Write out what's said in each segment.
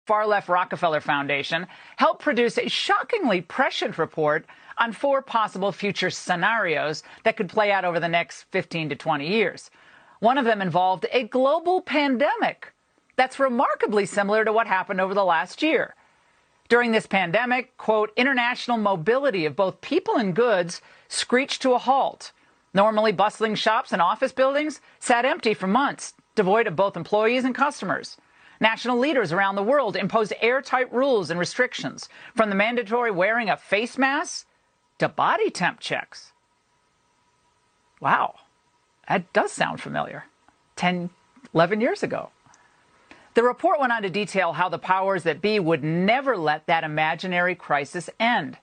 far-left Rockefeller Foundation helped produce a shockingly prescient report on 4 possible future scenarios that could play out over the next 15 to 20 years. One of them involved a global pandemic that's remarkably similar to what happened over the last year. During this pandemic, quote, international mobility of both people and goods screeched to a halt. Normally bustling shops and office buildings sat empty for months, devoid of both employees and customers. National leaders around the world imposed airtight rules and restrictions, from the mandatory wearing of face masks to body temp checks. Wow, that does sound familiar. 10, 11 years ago. The report went on to detail how the powers that be would never let that imaginary crisis end.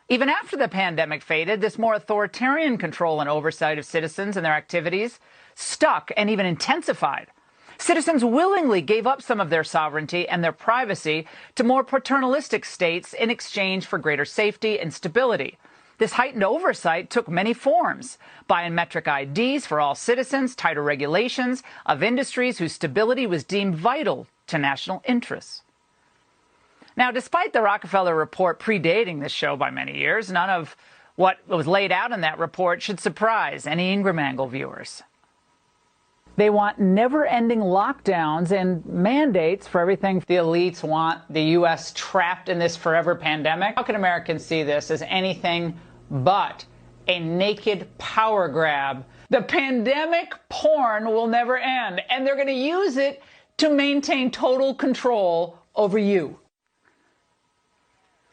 Even after the pandemic faded, this more authoritarian control and oversight of citizens and their activities stuck and even intensified. Citizens willingly gave up some of their sovereignty and their privacy to more paternalistic states in exchange for greater safety and stability. This heightened oversight took many forms: biometric IDs for all citizens, tighter regulations of industries whose stability was deemed vital to national interests. Now, despite the Rockefeller report predating this show by many years, none of what was laid out in that report should surprise any Ingram Angle viewers. They want never-ending lockdowns and mandates for everything. The elites want the U.S. trapped in this forever pandemic. How can Americans see this as anything but a naked power grab? The pandemic porn will never end, and they're going to use it to maintain total control over you.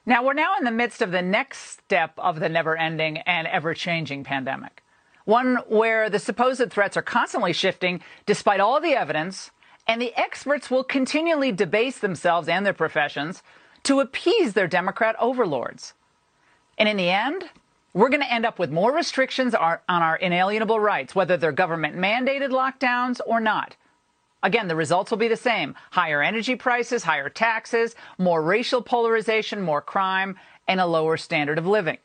Now, we're now in the midst of the next step of the never-ending and ever-changing pandemic. One where the supposed threats are constantly shifting despite all the evidence, and the experts will continually debase themselves and their professions to appease their Democrat overlords. And in the end, we're going to end up with more restrictions on our inalienable rights, whether they're government-mandated lockdowns or not. Again, the results will be the same: higher energy prices, higher taxes, more racial polarization, more crime, and a lower standard of living.